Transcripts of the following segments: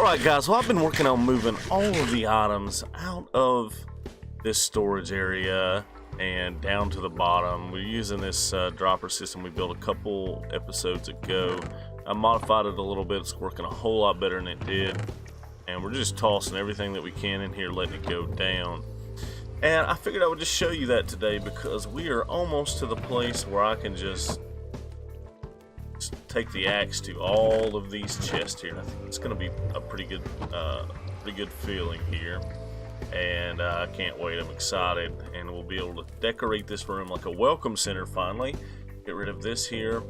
Alright guys, well I've been working on moving all of the items out of this storage area and down to the bottom. We're using this dropper system we built a couple episodes ago. I modified it a little bit, it's working a whole lot better than it did. And we're just tossing everything that we can in here, letting it go down. And I figured I would just show you that today because we are almost to the place where I can just take the axe to all of these chests here. I think it's going to be a pretty good feeling here, and I can't wait. I'm excited, and we'll be able to decorate this room like a welcome center finally. Get rid of this here,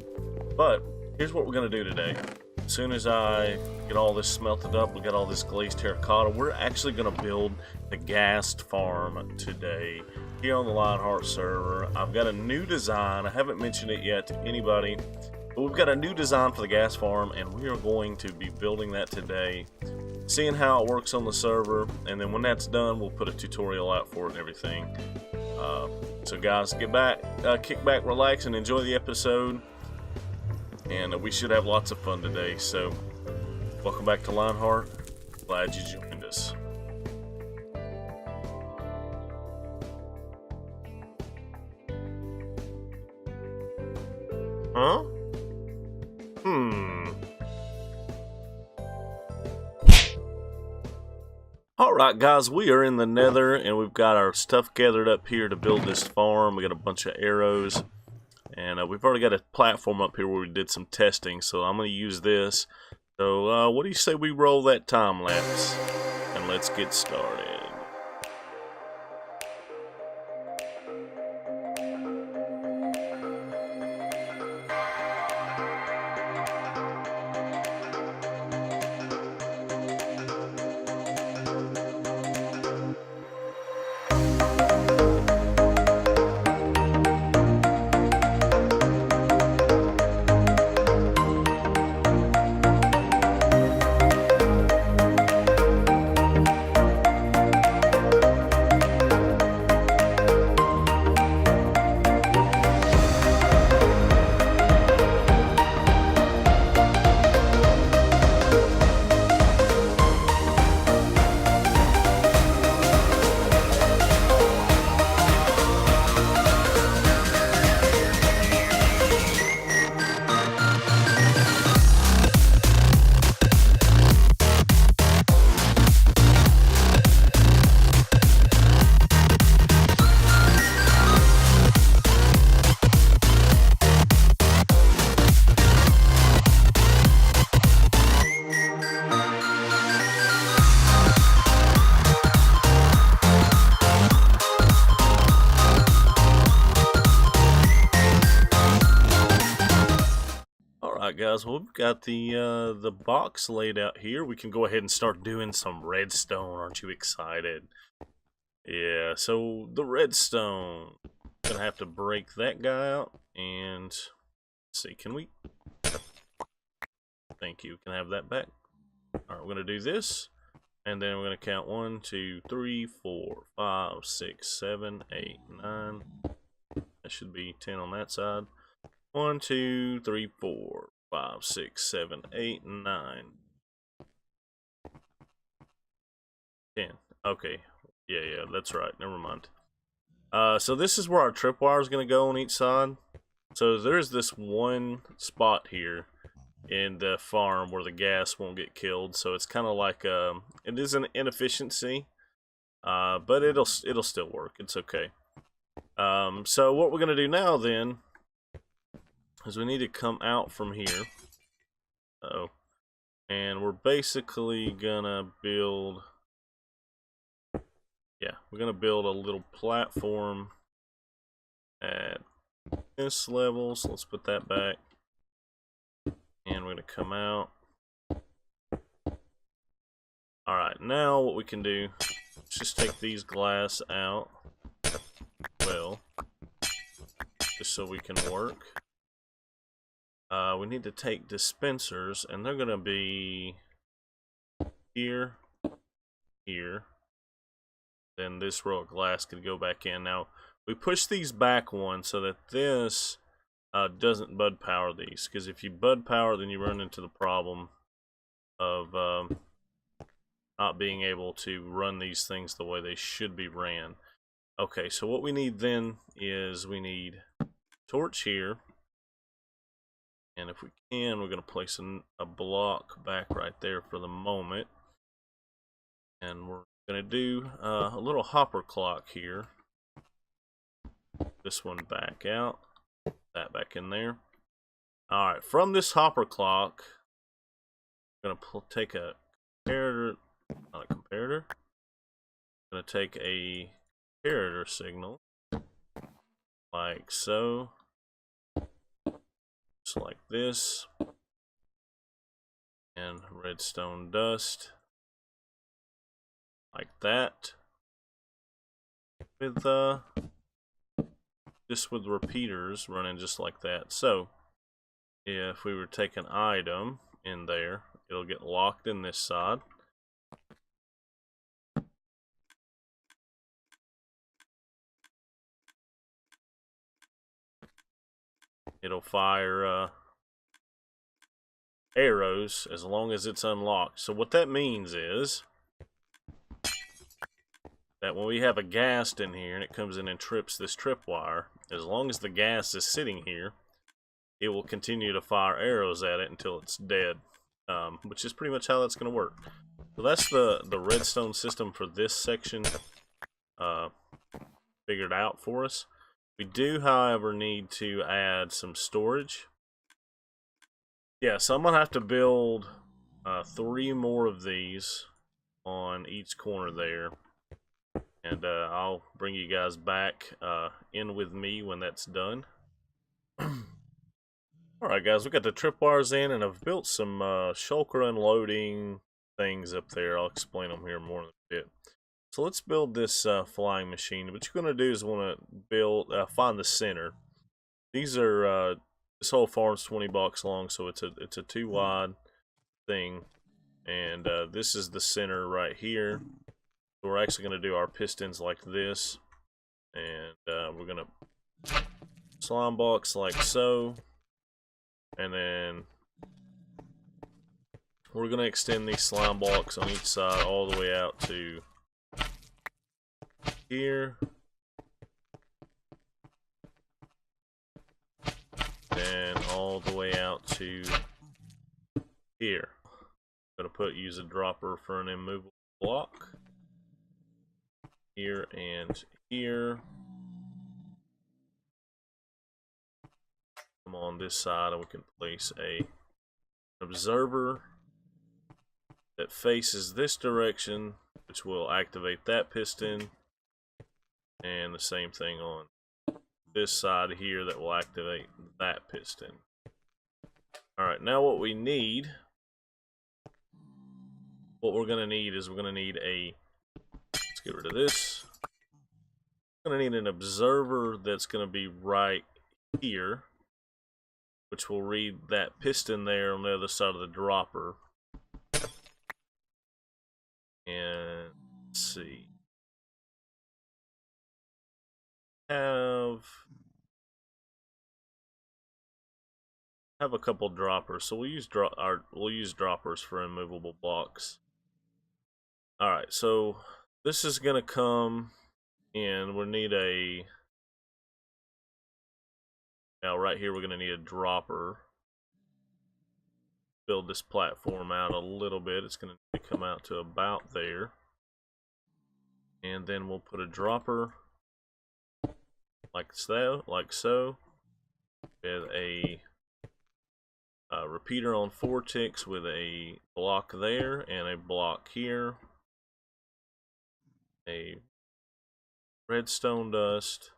but here's what we're going to do today. As soon as I get all this smelted up, we got all this glazed terracotta, we're actually going to build the Ghast farm today here on the LionHeart server. I've got a new design. I haven't mentioned it yet to anybody. But we've got a new design for the Ghast farm, and we are going to be building that today, seeing how it works on the server, and then when that's done, we'll put a tutorial out for it and everything. So guys, get back, kick back, relax, and enjoy the episode, and we should have lots of fun today. So, welcome back to LionHeart. Glad you joined us. Huh? Alright guys, we are in the nether and we've got our stuff gathered up here to build this farm. We got a bunch of arrows, and we've already got a platform up here where we did some testing, so I'm going to use this. So what do you say we roll that time lapse and let's get started. Guys, well, we've got the box laid out here. We can go ahead and start doing some redstone. Aren't you excited? Yeah, so the redstone, gonna have to break that guy out, and let's see, can we? Thank you. Can I have that back? All right, we're gonna do this, and then we're gonna count 1, 2, 3, 4, 5, 6, 7, 8, 9. That should be 10 on that side. 1, 2, 3, 4, 5, 6, 7, 8, 9, 10. Okay. Yeah, that's right. Never mind. So this is where our tripwire is going to go on each side. So there's this one spot here in the farm where the gas won't get killed. So it's kind of like it is an inefficiency, but it'll still work. It's okay. So what we're going to do now then is we need to come out from here. And we're basically gonna build, we're gonna build a little platform at this level. So let's put that back, and we're gonna come out. Alright, now what we can do is just take these glass out, well, just so we can work. We need to take dispensers, and they're going to be here, here. Then this row of glass could go back in. Now, we push these back one so that this doesn't bud power these, because if you bud power, then you run into the problem of not being able to run these things the way they should be ran. Okay, so what we need then is we need torch here. And if we can, we're going to place a block back right there for the moment. And we're going to do a little hopper clock here. This one back out. That back in there. Alright, from this hopper clock, I'm going to take a comparator, not a comparator. I'm going to take a comparator signal, like so. Just like this. And redstone dust. Like that. With just with repeaters running just like that. So if we were to take an item in there, it'll get locked in this side. It'll fire arrows as long as it's unlocked. So what that means is that when we have a ghast in here and it comes in and trips this tripwire, as long as the ghast is sitting here, it will continue to fire arrows at it until it's dead, which is pretty much how that's going to work. So that's the redstone system for this section figured out for us. We do, however, need to add some storage. Yeah, so I'm going to have to build 3 more of these on each corner there. And I'll bring you guys back in with me when that's done. Alright guys, we got the tripwires in, and I've built some shulker unloading things up there. I'll explain them here more in a bit. So let's build this flying machine. What you're going to do is want to build, find the center. These are, this whole farm's 20 blocks long, so it's a 2 wide thing. And this is the center right here. So we're actually going to do our pistons like this. And we're going to slime blocks like so. And then we're going to extend these slime blocks on each side all the way out to here. And all the way out to here. I'm going to use a dropper for an immovable block. Here and here. Come on this side, and we can place an observer that faces this direction, which will activate that piston, and the same thing on this side here that will activate that piston. Alright, now what we need, what we're going to need is we're going to need a, let's get rid of this, we're going to need an observer that's going to be right here, which will read that piston there on the other side of the dropper. And let's see. Have a couple droppers, so we'll use droppers for immovable blocks. All right, so this is gonna come in. We'll need a. Now right here, we're gonna need a dropper. Build this platform out a little bit. It's gonna come out to about there, and then we'll put a dropper like so, with a repeater on 4 ticks with a block there and a block here, a redstone dust,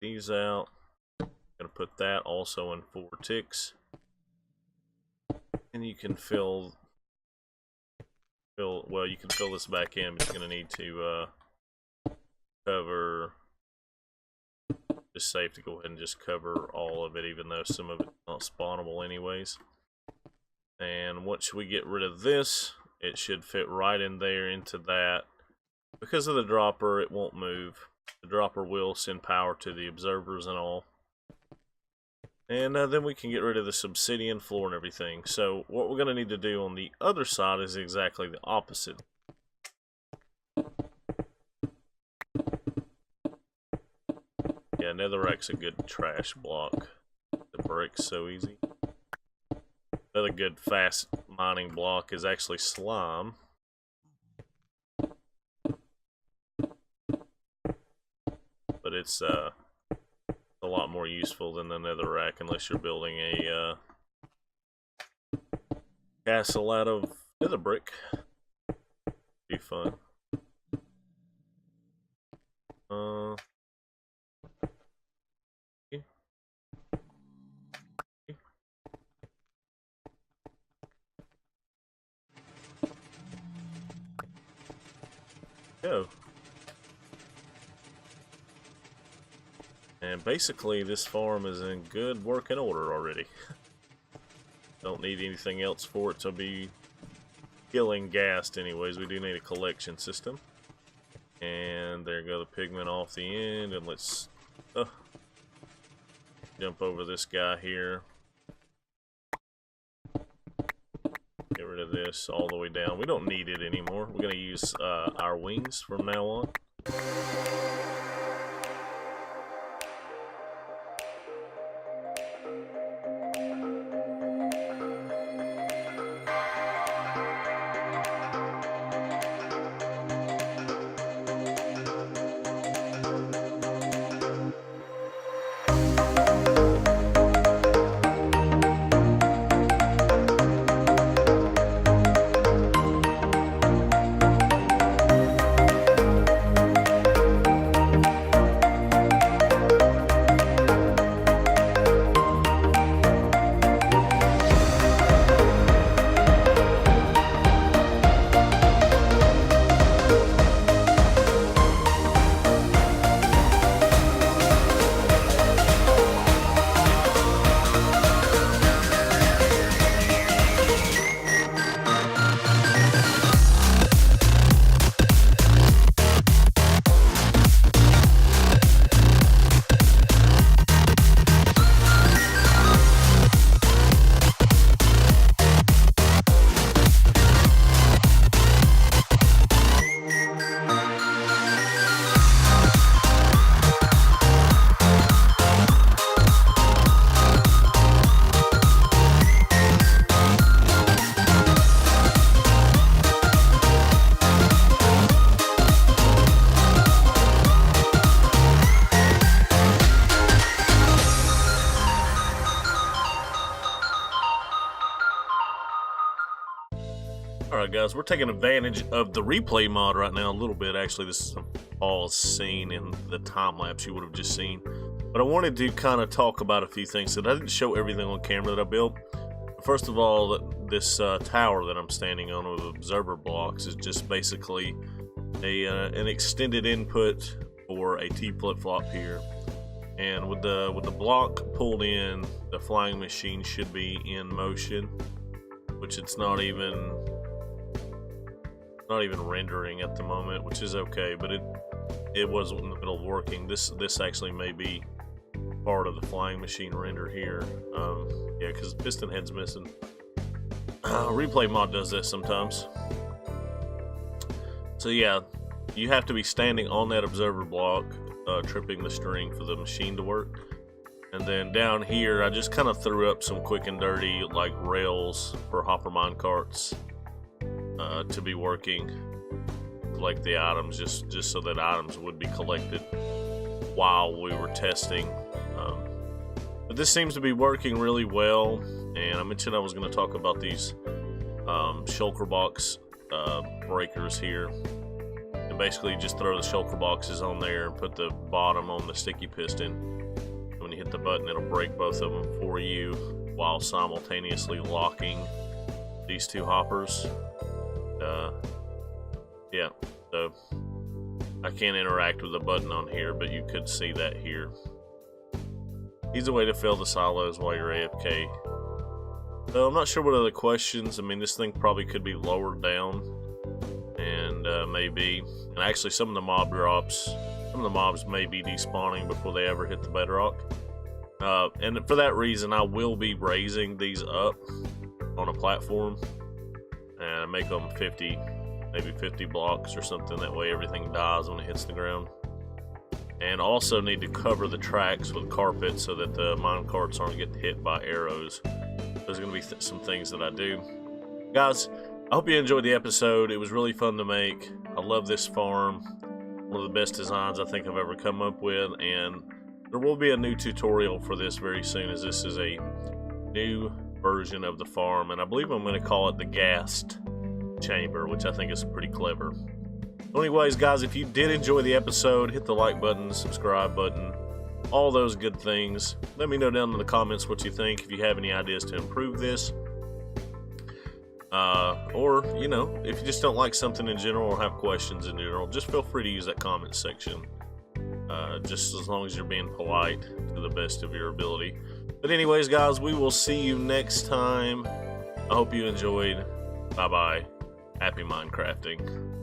these out. Gonna put that also in 4 ticks, and you can fill. Well, you can fill this back in, but you're gonna need to cover. Just safe to go ahead and just cover all of it, even though some of it's not spawnable anyways. And once we get rid of this, it should fit right in there into that. Because of the dropper, it won't move. The dropper will send power to the observers and all. And then we can get rid of this obsidian floor and everything. So what we're going to need to do on the other side is exactly the opposite. Yeah, netherrack's a good trash block. The brick's so easy. Another good fast mining block is actually slime. But it's a lot more useful than the netherrack unless you're building a castle out of nether brick. Be fun. Go. And basically this farm is in good working order already. Don't need anything else for it to be killing ghast anyways. We do need a collection system. And there go the pigment off the end, and let's jump over this guy here. Get rid of this all the way down. We don't need it anymore. We're going to use our wings from now on. Alright guys, we're taking advantage of the replay mod right now a little bit. Actually, this is a fall scene in the time lapse you would have just seen. But I wanted to kind of talk about a few things that I didn't show everything on camera that I built. First of all, this tower that I'm standing on with observer blocks is just basically an extended input for a T flip-flop here. And with the block pulled in, the flying machine should be in motion, which it's not even rendering at the moment, which is okay, but it was in the middle of working. This actually may be part of the flying machine render here. Yeah, because piston head's missing. Replay mod does this sometimes. So yeah, you have to be standing on that observer block, tripping the string for the machine to work. And then down here, I just kind of threw up some quick and dirty like rails for hopper mine carts to be working, like the items, just so that items would be collected while we were testing. But this seems to be working really well, and I mentioned I was going to talk about these shulker box breakers here. And basically just throw the shulker boxes on there and put the bottom on the sticky piston. When you hit the button, it'll break both of them for you while simultaneously locking these two hoppers. Yeah, so I can't interact with the button on here, but you could see that here. Easy way to fill the silos while you're AFK. So I'm not sure what other questions. I mean, this thing probably could be lowered down, and maybe, and actually some of the mob drops, some of the mobs may be despawning before they ever hit the bedrock. And for that reason, I will be raising these up on a platform and make them 50, maybe 50 blocks or something. That way everything dies when it hits the ground. And also need to cover the tracks with carpet so that the mine carts aren't getting hit by arrows. There's going to be some things that I do. Guys, I hope you enjoyed the episode. It was really fun to make. I love this farm. One of the best designs I think I've ever come up with. And there will be a new tutorial for this very soon, as this is a new version of the farm. And I believe I'm going to call it the Ghast Chamber, which I think is pretty clever. So anyways, guys, if you did enjoy the episode, hit the like button, subscribe button, all those good things. Let me know down in the comments what you think, if you have any ideas to improve this. Or, you know, if you just don't like something in general or have questions in general, just feel free to use that comment section. Just as long as you're being polite to the best of your ability. But anyways, guys, we will see you next time. I hope you enjoyed. Bye-bye. Happy Minecrafting.